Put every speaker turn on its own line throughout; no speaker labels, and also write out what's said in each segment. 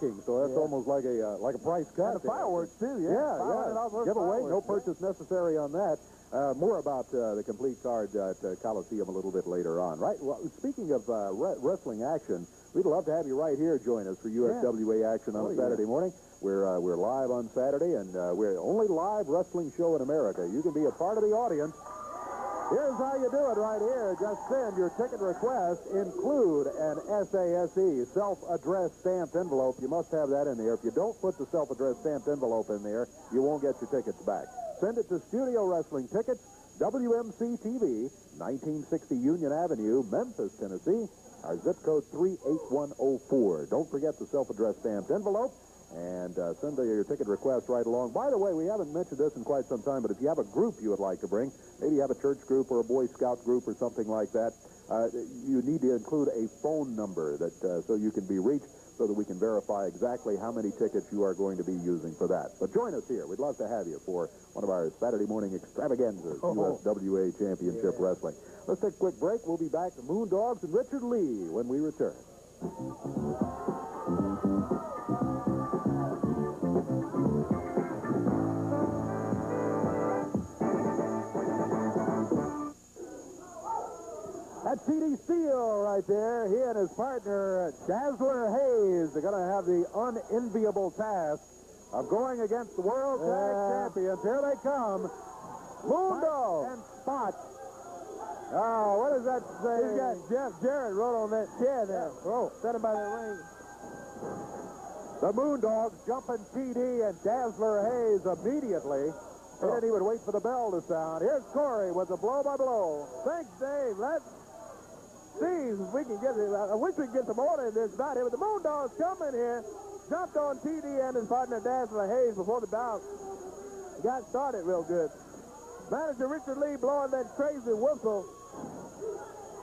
parking, so that's almost like a price cut.
And the fireworks, too,
Yeah. Giveaway, no
fireworks.
purchase necessary on that. More about the complete card at Coliseum a little bit later on. Right. Well, speaking of wrestling action, we'd love to have you right here join us for USWA action on a Saturday morning. We're live on Saturday, and we're the only live wrestling show in America. You can be a part of the audience. Here's how you do it right here. Just send your ticket request. Include an SASE, self-addressed stamped envelope. You must have that in there. If you don't put the self-addressed stamped envelope in there, you won't get your tickets back. Send it to Studio Wrestling Tickets, WMC TV, 1960 Union Avenue, Memphis, Tennessee. Our zip code 38104. Don't forget the self-addressed stamped envelope. And send your ticket request right along. By the way, we haven't mentioned this in quite some time, but if you have a group you would like to bring, maybe you have a church group or a Boy Scout group or something like that, you need to include a phone number that so you can be reached so that we can verify exactly how many tickets you are going to be using for that. But join us here. We'd love to have you for one of our Saturday morning extravaganzas, USWA Championship Wrestling. Let's take a quick break. We'll be back to Moondogs and Richard Lee when we return. That's C.D. Steele right there. He and his partner, Dazzler Hayes, are going to have the unenviable task of going against the World Tag Champions. Here they come. Moondog and Spot. Oh, what does that say?
He's got Jeff Jarrett wrote on that chair there. Standing by the ring.
The Moondogs jumping TD and Dazzler Hayes immediately. They didn't even wait for the bell to sound. Here's Corey with the blow-by-blow.
Thanks, Dave. Let's see if we can get it. I wish we could get some order in this bout here, but the Moondogs come in here, jumped on TD and his partner Dazzler Hayes before the bout. Got started real good. Manager Richard Lee blowing that crazy whistle.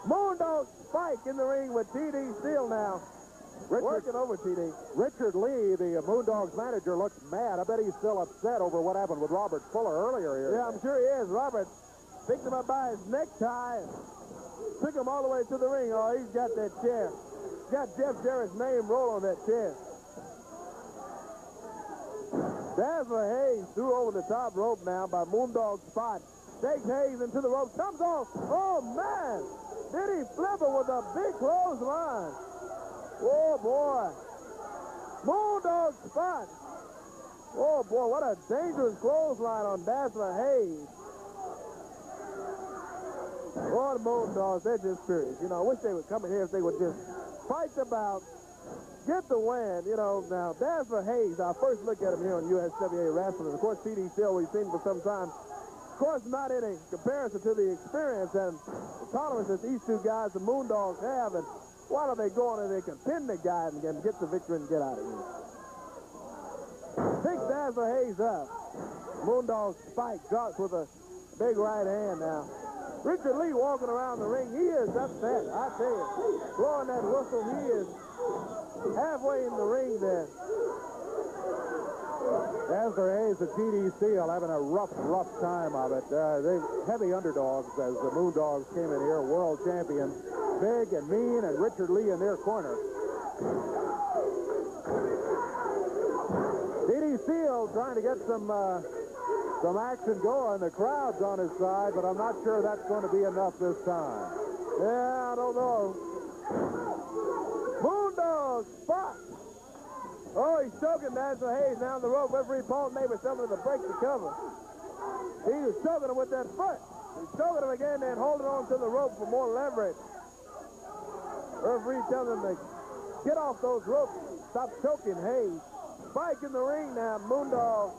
Moondog Spike in the ring with TD Steele now. Working over TD.
Richard Lee, the Moondogs manager, looks mad. I bet he's still upset over what happened with Robert Fuller earlier here.
Yeah, I'm sure he is. Robert picked him up by his necktie and took him all the way to the ring. Oh, he's got that chair. He's got Jeff Jarrett's name rolled on that chair. Dazzler Hayes threw over the top rope now by Moondog Spot. Takes Hayes into the rope. Comes off. Oh, man. Did he flip it with a big clothesline? Oh, boy. Moondog Spot. Oh, boy, what a dangerous clothesline on Dazzler Hayes. Oh, the Moondogs, they're just furious. You know, I wish they would come in here if they would just fight the bout, get the win. You know, now, Dazzler Hayes, our first look at him here on USWA Wrestling. Of course, C.D. Steele we've seen for some time. Of course, not in a comparison to the experience and the tolerance that these two guys, the Moondogs, have. And why don't they go on and they can pin the guy and get the victory and get out of here? Picks Dazzler Hayes up. Moondog Spike drops with a big right hand now. Richard Lee walking around the ring. He is upset, I tell you. Blowing that whistle, he is halfway in the ring there.
Dazzler Hayes and T.D. Steele having a rough time of it. They heavy underdogs as the Moondogs came in here, world champions. Big and mean, and Richard Lee in their corner. T.D. Steele trying to get some action going. The crowd's on his side, but I'm not sure that's going to be enough this time.
Yeah, I don't know. Moondog Spot. Oh, he's choking Dazzler Hayes down the rope. Referee Paul Neighbor telling him to break the cover. He was choking him with that foot. He's choking him again and holding on to the rope for more leverage. Referee telling him to get off those ropes. Stop choking Hayes. Spike in the ring now. Moondog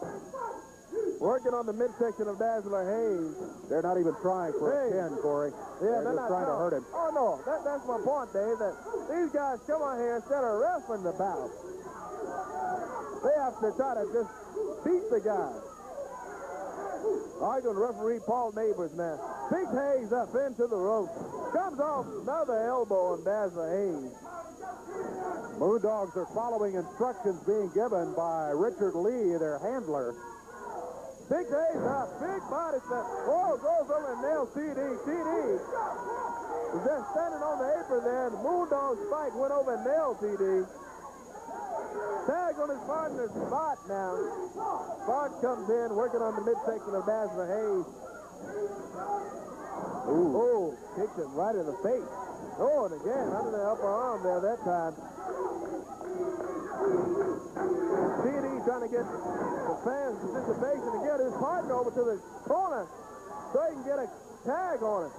working on the midsection of Dazzler Hayes.
They're not even trying for a pin, Corey.
Yeah,
they're just trying to hurt him.
Oh, no. That's my point, Dave, that these guys come on here instead of wrestling the bout. They have to try to just beat the guy. Arguing referee Paul Neighbors now. Picks Hayes up into the rope. Comes off another elbow on Dazzler Hayes.
Moondogs are following instructions being given by Richard Lee, their handler.
Picks Hayes up. Big body slap. Oh, goes over and nails TD. TD was just standing on the apron there. The Moondog Spike went over and nailed TD. Spot in the spot now. Spot comes in, working on the midsection of Dazzler Hayes. Ooh. Oh, kicks it right in the face. Oh, and again, under the upper arm there that time. CD trying to get the fans' participation to get his partner over to the corner so he can get a tag on it.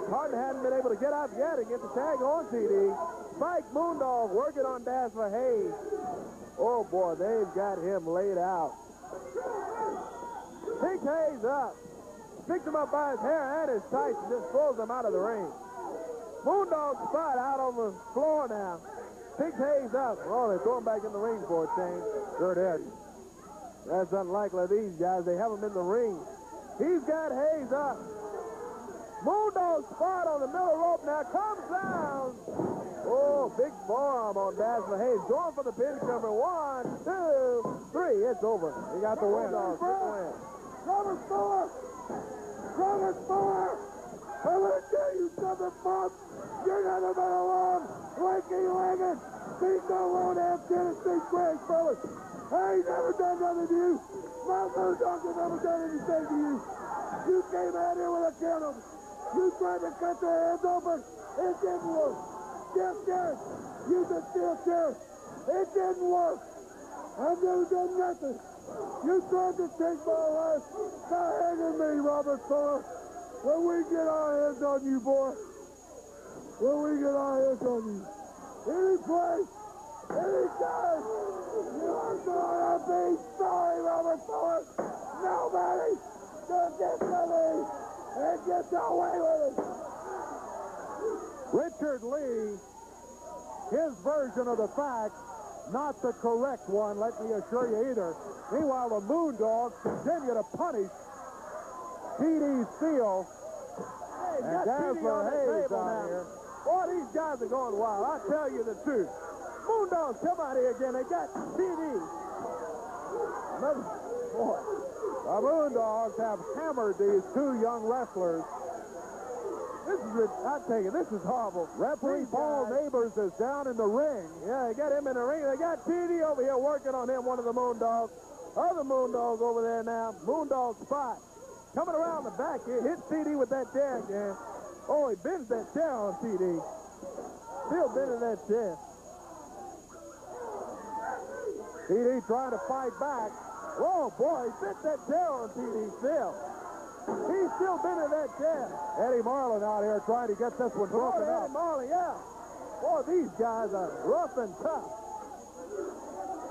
Partner hadn't been able to get out yet and get the tag on CD. Spike Moondog working on Dazzler Hayes. Oh, boy, they've got him laid out. Picks Hayes up. Picks him up by his hair and his tights and just throws him out of the ring. Moondog Spot out on the floor now. Picks Hayes up. Oh, they throw him back in the ring for a change.
Sure did.
That's unlikely of these guys. They have him in the ring. He's got Hayes up. Moondog Spot on the middle rope now. Comes down. Oh, big forearm on Dazzler Hayes. Going for the pin cover. 1, 2, 3. It's over. He got the win.
Robert Fuller! Robert Fuller! I'm going to tell you something, folks. You're never been alone. Lanky-legged, beat-no-load ass Tennessee Greg fellas. I ain't never done nothing to you. My Moondogs have never done anything to you. You came out here with a kennel. You tried to cut their heads open. It didn't work. Steel chair. Use a steel chair. It didn't work. I've never done nothing. You tried to take my life. Now hang on me, Robert Fuller. When we get our hands on you, boy. When we get our hands on you. Any place, any time, you're gonna be sorry, Robert Fuller. Nobody can get to me and get away with it.
Richard Lee, his version of the facts, not the correct one, let me assure you either. Meanwhile, the Moondogs continue to punish T.D. Steele and Dazzler Hayes out here.
Boy, these guys are going wild. I'll tell you the truth. Moondogs, come out here again. They got T.D.
Boy, the Moondogs have hammered these two young wrestlers.
I tell you, this is horrible.
Referee Paul Neighbors is down in the ring.
Yeah, they got him in the ring. They got T.D. over here working on him, one of the Moondogs. Other Moondog over there now. Moondog Spot. Coming around the back here. Hit T.D. with that chair again. Oh, he bends that chair on T.D. Still bending that chair.
T.D. trying to fight back.
Oh, boy, he bent that chair on T.D. still. He's still bending that chair.
Eddie Marlin out here trying to get this one broken up.
Eddie Marlin, yeah. Boy, these guys are rough and tough.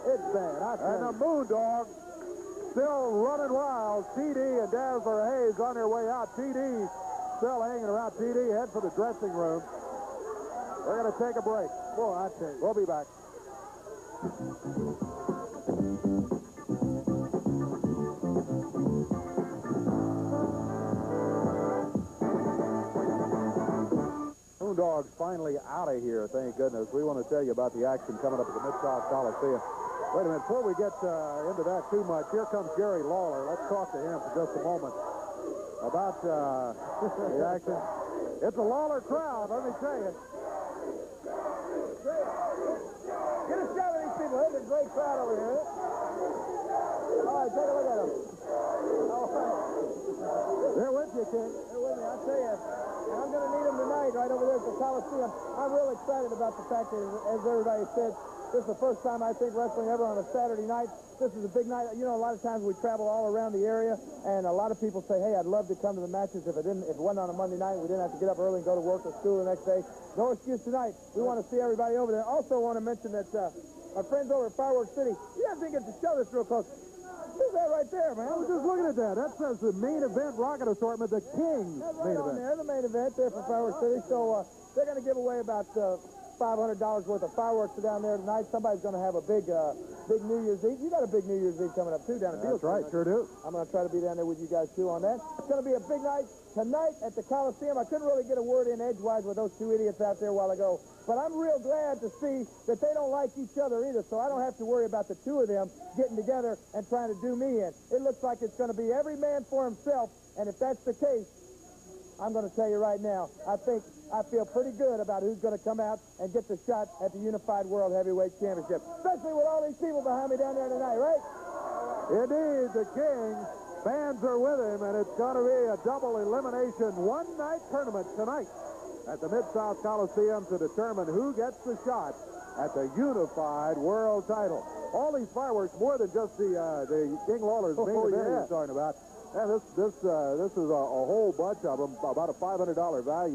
It's bad, I tell you.
And the Moondogs still running wild. T.D. and Dazzler Hayes on their way out. T.D. still hanging around. T.D. head for the dressing room. We're going to take a break.
Boy, I tell you.
We'll be back. Moondogs finally out of here, thank goodness. We want to tell you about the action coming up at the Mid-South Coliseum. Wait a minute, before we get into that too much, here comes Jerry Lawler. Let's talk to him for just a moment about the action. It's a Lawler crowd, let me tell you.
Get a shot of these people. There's a great crowd over here. All right, take a look at them. All right.
They're with you, King.
They're with me, I'll tell you. And I'm going to need them tonight right over there at the Coliseum. I'm real excited about the fact that, as everybody said, this is the first time I think wrestling ever on a Saturday night. This is a big night. You know, a lot of times we travel all around the area, and a lot of people say, hey, I'd love to come to the matches if it wasn't on a Monday night. We didn't have to get up early and go to work or school the next day. No excuse tonight. We want to see everybody over there. Also want to mention that our friends over at Fireworks City, you have to get to show this real close. Who's that right there, man?
I was just looking at that. That says the main event rocket assortment, the King
That's
main
right on
event.
there, the main event there for Fireworks City. So they're going to give away about $500 worth of fireworks down there tonight. Somebody's going to have a big New Year's Eve. You got a big New Year's Eve coming up, too, down at
That's right, sure do.
I'm going to try to be down there with you guys, too, on that. It's going to be a big night tonight at the Coliseum. I couldn't really get a word in edgewise with those two idiots out there a while ago. But I'm real glad to see that they don't like each other either, so I don't have to worry about the two of them getting together and trying to do me in. It looks like it's going to be every man for himself, and if that's the case, I'm going to tell you right now, I think I feel pretty good about who's going to come out and get the shot at the Unified World Heavyweight Championship, especially with all these people behind me down there tonight, right?
Indeed, the King. Fans are with him, and it's going to be a double elimination one-night tournament tonight at the Mid-South Coliseum to determine who gets the shot at the Unified World title. All these fireworks, more than just the King Lawler's main event you're talking about. And this is a whole bunch of them, about a $500 value.